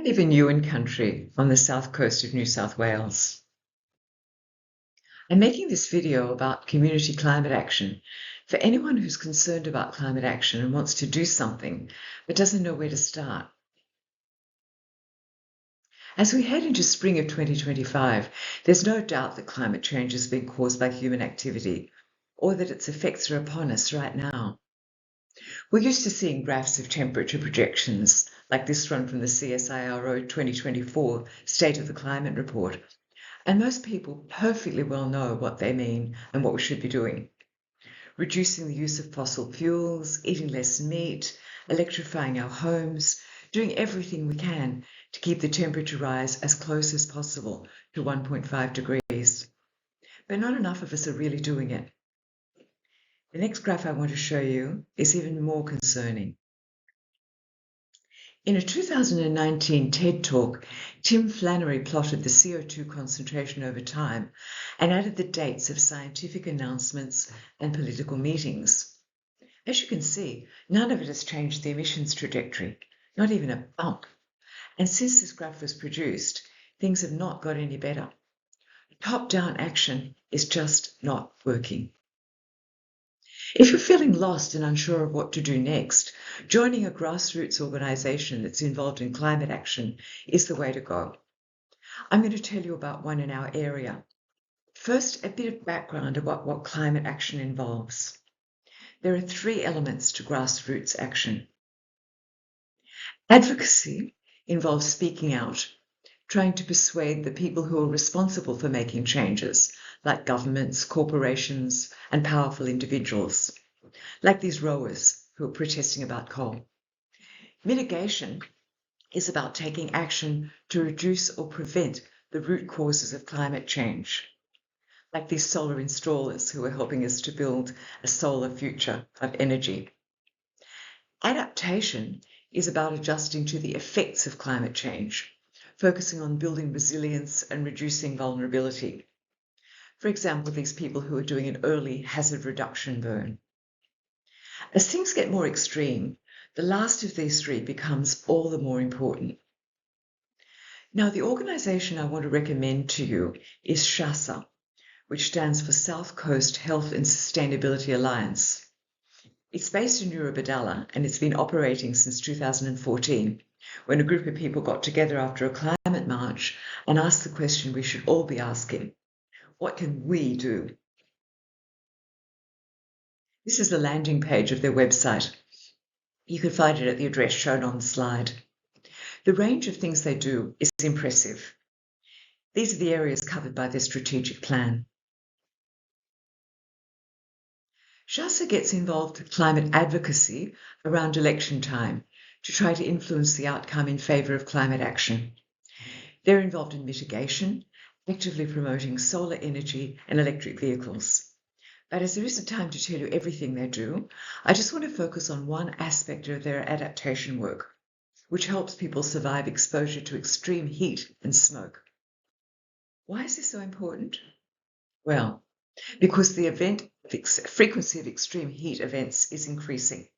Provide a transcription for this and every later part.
live in Ewan country on the south coast of New South Wales. I'm making this video about community climate action for anyone who's concerned about climate action and wants to do something but doesn't know where to start. As we head into spring of 2025, there's no doubt that climate change has been caused by human activity or that its effects are upon us right now. We're used to seeing graphs of temperature projections like this one from the CSIRO 2024 State of the Climate Report, and most people perfectly well know what they mean and what we should be doing. Reducing the use of fossil fuels, eating less meat, electrifying our homes, doing everything we can to keep the temperature rise as close as possible to 1.5 degrees. But not enough of us are really doing it. The next graph I want to show you is even more concerning. In a 2019 TED Talk, Tim Flannery plotted the CO2 concentration over time and added the dates of scientific announcements and political meetings. As you can see, none of it has changed the emissions trajectory, not even a bump. And since this graph was produced, things have not got any better. Top-down action is just not working. If you're feeling lost and unsure of what to do next, joining a grassroots organisation that's involved in climate action is the way to go. I'm going to tell you about one in our area. First, a bit of background about what climate action involves. There are three elements to grassroots action. Advocacy involves speaking out, trying to persuade the people who are responsible for making changes, like governments, corporations, and powerful individuals, like these rowers who are protesting about coal. Mitigation is about taking action to reduce or prevent the root causes of climate change, like these solar installers who are helping us to build a solar future of energy. Adaptation is about adjusting to the effects of climate change, focusing on building resilience and reducing vulnerability. For example, these people who are doing an early hazard reduction burn. As things get more extreme, the last of these three becomes all the more important. Now, the organisation I want to recommend to you is SHASA, which stands for South Coast Health and Sustainability Alliance. It's based in Eurobodalla and it's been operating since 2014, when a group of people got together after a climate march and asked the question we should all be asking: what can we do? This is the landing page of their website. You can find it at the address shown on the slide. The range of things they do is impressive. These are the areas covered by their strategic plan. SHASA gets involved with climate advocacy around election time to try to influence the outcome in favour of climate action. They're involved in mitigation, actively promoting solar energy and electric vehicles. But as there isn't time to tell you everything they do, I just want to focus on one aspect of their adaptation work, which helps people survive exposure to extreme heat and smoke. Why is this so important? Well, because the frequency of extreme heat events is increasing.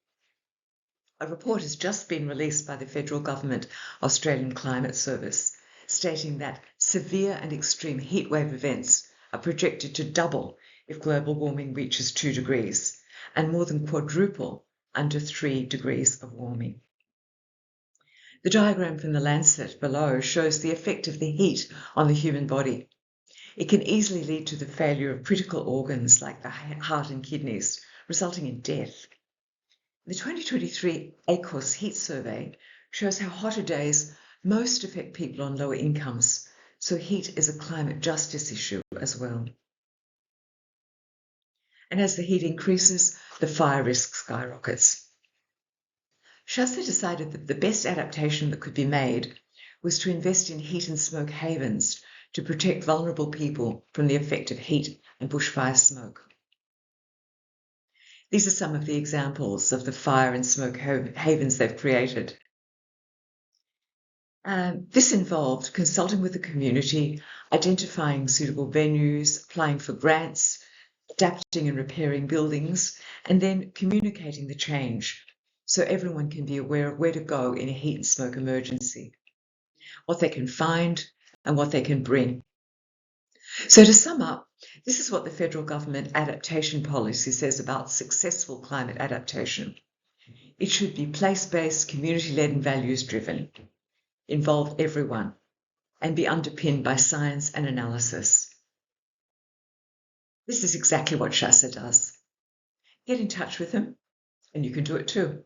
A report has just been released by the federal government Australian Climate Service, stating that severe and extreme heatwave events are projected to double if global warming reaches 2 degrees, and more than quadruple under 3 degrees of warming. The diagram from the Lancet below shows the effect of the heat on the human body. It can easily lead to the failure of critical organs like the heart and kidneys, resulting in death. The 2023 ACOS heat survey shows how hotter days most affect people on lower incomes, so heat is a climate justice issue as well. And as the heat increases, the fire risk skyrockets. SHASA decided that the best adaptation that could be made was to invest in heat and smoke havens to protect vulnerable people from the effect of heat and bushfire smoke. These are some of the examples of the fire and smoke havens they've created. This involved consulting with the community, identifying suitable venues, applying for grants, adapting and repairing buildings, and then communicating the change so everyone can be aware of where to go in a heat and smoke emergency. what they can find, and what they can bring. So to sum up, this is what the federal government adaptation policy says about successful climate adaptation. It should be place-based, community-led and values-driven, involve everyone, and be underpinned by science and analysis. This is exactly what SHASA does. Get in touch with them, and you can do it too.